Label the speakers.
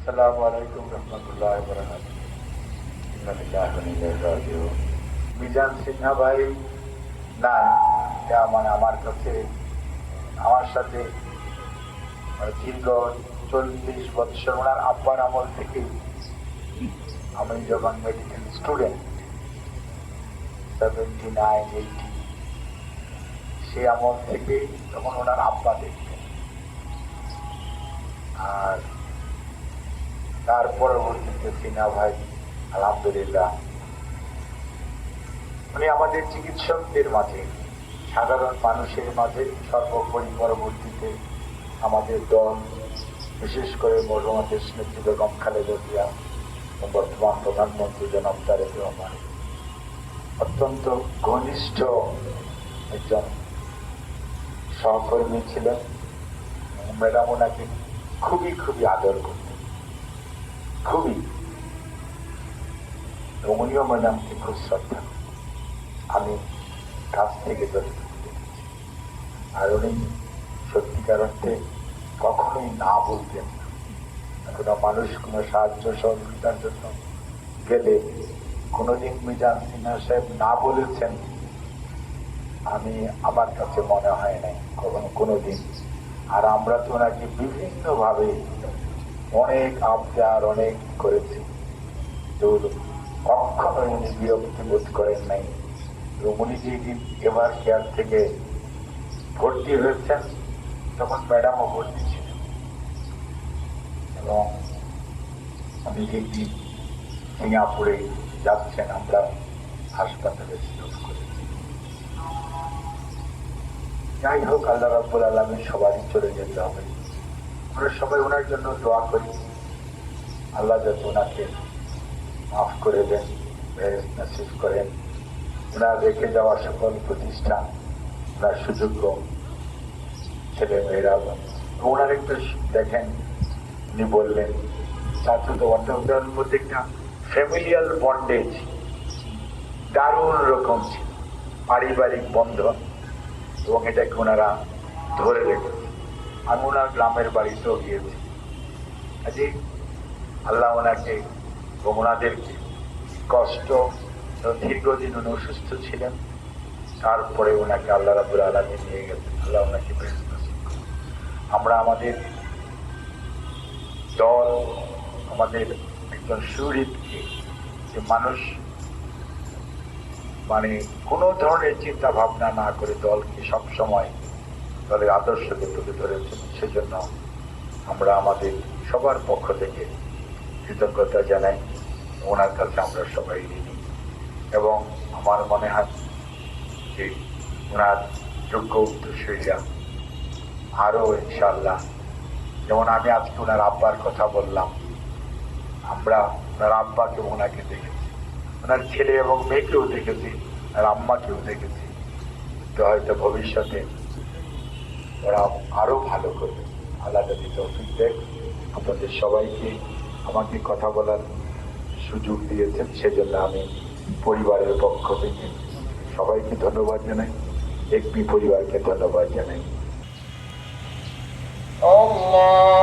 Speaker 1: আসসালামু আলাইকুম রহমতুল্লাহি ওয়া বারাকাতুহু। ইন্না লিল্লাহি ওয়া ইন্না ইলাইহি রাজিউন। মিজান সিনহা ভাই নাই, এটা মানে আমার কাছে, আমার সাথে দীর্ঘ 40 বছর, ওনার আব্বার আমল থেকে আমি যখন মেডিকেল স্টুডেন্ট 79-80, সে আমল থেকে তখন ওনার আব্বা দেখতেন। আর তার পরবর্তীতে সিনহা ভাই আলহামদুলিল্লাহ উনি আমাদের চিকিৎসকদের মাঝে, সাধারণ মানুষের মাঝে, সর্বোপরি পরবর্তীতে আমাদের দল, বিশেষ করে মরহুমা দেশনেত্রী বেগম খালেদা জিয়া এবং বর্তমান প্রধানমন্ত্রী জনাব তারেক রহমান অত্যন্ত ঘনিষ্ঠ একজন সহকর্মী ছিলেন। ম্যাডাম ওনাকে খুবই খুবই আদর করতেন, খুবই, এবং উনিও ম্যাডামকে খুব শ্রদ্ধা। আমি কাছ থেকে যতটুকু দেখেছি, আর উনি সত্যিকার অর্থে কখনোই না বলতেন না। কোনো মানুষ কোনো সাহায্য সহযোগিতার জন্য গেলে কোনোদিন মিজান সিনহা সাহেব না বলেছেন আমি, আমার কাছে মনে হয় নাই কখনো কোনোদিন। আর আমরা তো ওনাকে বিভিন্নভাবে অনেক আবদার অনেক করেছি, তো কখনোই উনি বিরক্তি বোধ করেন নাই। এবং উনি যেদিন এবার কেয়ার থেকে ভর্তি হয়েছেন তখন ম্যাডামও ভর্তি ছিলেন, এবং উনি যেদিন সিঙ্গাপুরে যাচ্ছেন আমরা হাসপাতালে স্টপ করেছি। যাই হোক, আল্লাহ রাব্বুল আলামিন সবারই চলে যেতে হবে। আমরা সবাই ওনার জন্য দোয়া করি, আল্লাহ যাতে ওনাকে মাফ করে দেন, বেহেশত নসিব করেন। ওনার রেখে যাওয়া সকল প্রতিষ্ঠান, ওনার সুযোগ্য ছেলে মেয়েরা, ওনার একটা দেখেন, উনি বললেন চাচুতো ওনার মধ্যে একটা ফ্যামিলিয়াল বন্ডেজ দারুণ রকম ছিল, পারিবারিক বন্ধন, এবং এটাকে ওনারা ধরে রেখেছে। আমি ওনার গ্রামের বাড়িতেও গিয়েছি। কাজে আল্লাহ ওনাকে এবং ওনাদেরকে কষ্ট, দীর্ঘদিন উনি অসুস্থ ছিলেন, তারপরে ওনাকে আল্লাহ রাব্বুল আলামিন নিয়ে গেছেন। আল্লাহ ওনাকে বেহেশত নসিব করুন। আমরা আমাদের দল, আমাদের একজন সুহৃদকে, যে মানুষ মানে কোনো ধরনের চিন্তা ভাবনা না করে দলকে সবসময় দলের আদর্শকে তুলে ধরেছেন, সেজন্য আমরা আমাদের সবার পক্ষ থেকে কৃতজ্ঞতা জানাই। ওনার কাছে আমরা সবাই ঋণী, এবং আমার মনে হয় যে ওনার যোগ্য উত্তরসূরিরা আরও ইনশাআল্লাহ, যেমন আমি আজকে ওনার আব্বার কথা বললাম, আমরা ওনার আব্বাকে ওনাকে দেখেছি, ওনার ছেলে এবং মেয়েকেও দেখেছি, আর আম্মাকেও দেখেছি। তো হয়তো ভবিষ্যতে ওরা আরো ভালো করবে। আল্লাহ যদি তৌফিক দেন। আপনাদের সবাইকে আমাকে কথা বলার সুযোগ দিয়েছেন, সেজন্য আমি পরিবারের পক্ষ থেকে সবাইকে ধন্যবাদ জানাই, একবি পরিবারকে ধন্যবাদ জানাই।
Speaker 2: আল্লাহ